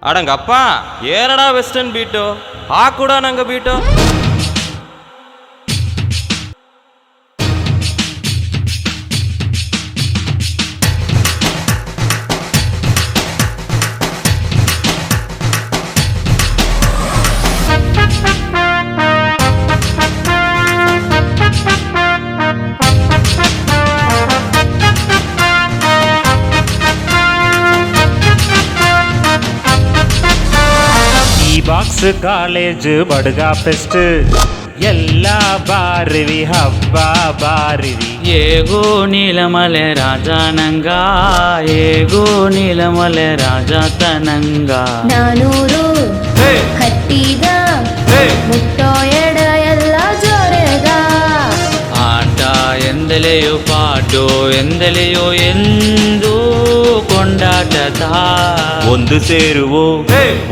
ಅಡಂಗಪ್ಪ ಏನಡ western beat ಹಾಕೂಡ ನಂಗೆ beat. Box college ಬಡ್ಗ fest ಎಲ್ಲ ಬಾರಿವಿ ಹಬ್ಬ ಬಾರಿವಿ. ಏಗೋ ನೀಲಮಲೆ ರಾಜನಂಗ ಏಗೋ ನೀಲಮಲೆ ರಾಜ ತನಂಗ. ನಾನೂರು ಕಟ್ಟಿದ ಮುಟ್ಟೋ ಎಡ ಎಲ್ಲ ಜೋರೆಗ. ಆಟ ಎಂದಲೆಯೋ ಪಾಟೋ ಎಂದಲೆಯೋ ಎಂದು ಕೊಂಡಾಟದ. ಒಂದು ಸೇರುವೋ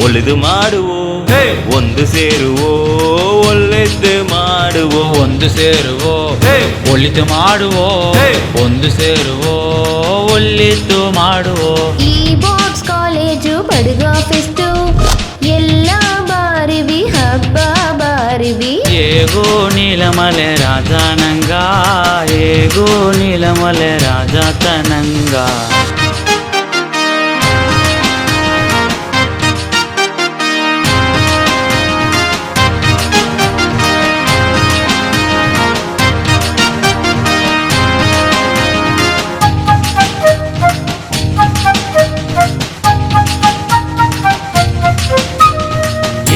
ಒಳ್ಳೆದು ಮಾಡುವೋ, ಒಂದು ಸೇರುವೋ ಒಳ್ಳೆದು ಮಾಡುವೋ, ಒಂದು ಸೇರುವೋ ಒಳಿತು ಮಾಡುವೋ, ಒಂದು ಸೇರುವೋ ಒಳ್ಳಿತು ಮಾಡುವೋ. ಈ ಬಾಕ್ಸ್ ಕಾಲೇಜು ಬಡ್ಗ ಫೆಸ್ಟು ಎಲ್ಲ ಬಾರಿವಿ ಹಬ್ಬ ಬಾರಿವಿ. ಏಗೋ ನೀಲಮಲೆ ರಾಜನಂಗ ಏಗೋ ನೀಲಮಲೆ ರಾಜ ತನಂಗ.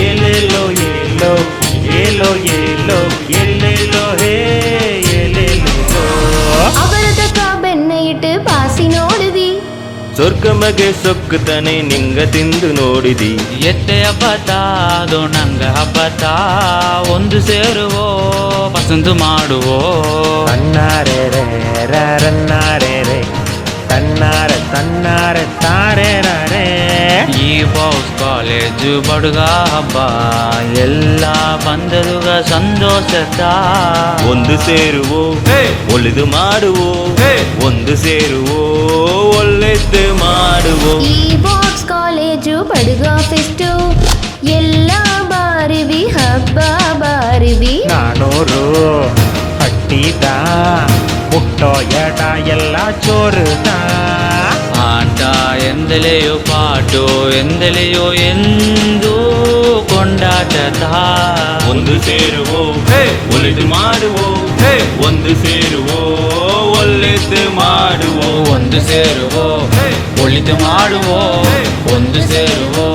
ಏಲೇಲೋ ಏಲೋ ಏಲೋ ಏಲೋ ಎಲ್ಲೆಲ್ಲೋ ಹೇ ಏಲೇಲೋ. ಅವರದಕ್ಕ ಬೆಣ್ಣೆ ಇಟ್ಟು ಬಾಸಿ ನೋಡಿದಿ. ಸ್ವರ್ಗಮಗೆ ಸೊಕ್ಕುತ್ತಾನೆ ನಿಂಗ ತಿಂದು ನೋಡಿದಿ. ಎತ್ತೆ ಹಬ್ಬತ ಅದು ನಂಗ ಹಬ್ಬತ, ಒಂದು ಸೇರುವೋ ಪಸಂದು ಮಾಡುವೋ. ತನ್ನಾರೆ ರೇ ರನ್ನಾರೆ ರೇ ತನ್ನಾರೆ ತನ್ನಾರೆ ತಾರೆ ರೇ. ಈ ಬಾಕ್ಸ್ ಕಾಲೇಜು ಬಡುಗ ಹಬ್ಬ ಎಲ್ಲ ಬಂದದುಗ ಸಂತೋಷದ. ಒಂದು ಸೇರುವೋ ಒಳ್ಳೆದು ಮಾಡುವೋ, ಒಂದು ಸೇರುವೋ ಒಳ್ಳೆದು ಮಾಡುವೋ. ಈ ಬಾಕ್ಸ್ ಕಾಲೇಜು ಬಡ್ಗ ಫೆಸ್ಟು ಎಲ್ಲ ಬಾರಿವಿ ಹಬ್ಬ ಬಾರಿವಿ. ನಾನೂರು ಹಟ್ಟಿದ ಮುಟ್ಟೋ ಎಡ ಎಲ್ಲ ಚೋರುದ. ಆಟ ಎಂದಲೆಯೋ ಪಾಟೋ ಎಂದಲೆಯೋ ಎಂದು ಕೊಂಡಾಟದ. ಒಂದು ಸೇರುವೋ ಒಳ್ಳೆದು ಮಾಡುವೋ, ಒಂದು ಸೇರುವೋ ಒಳ್ಳೆದು ಮಾಡುವೋ, ಒಂದು ಸೇರುವೋ ಒಳಿತು ಮಾಡುವೋ, ಒಂದು ಸೇರುವೋ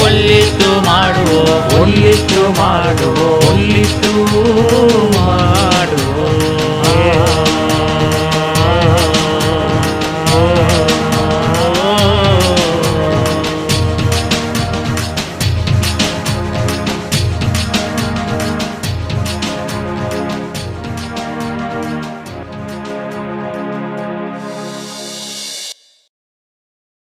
ಒಳ್ಳಿತು ಮಾಡುವೋ, ಒಳ್ಳಿತು ಮಾಡುವ ಒಳ್ಳಿತು ಮಾಡುವ.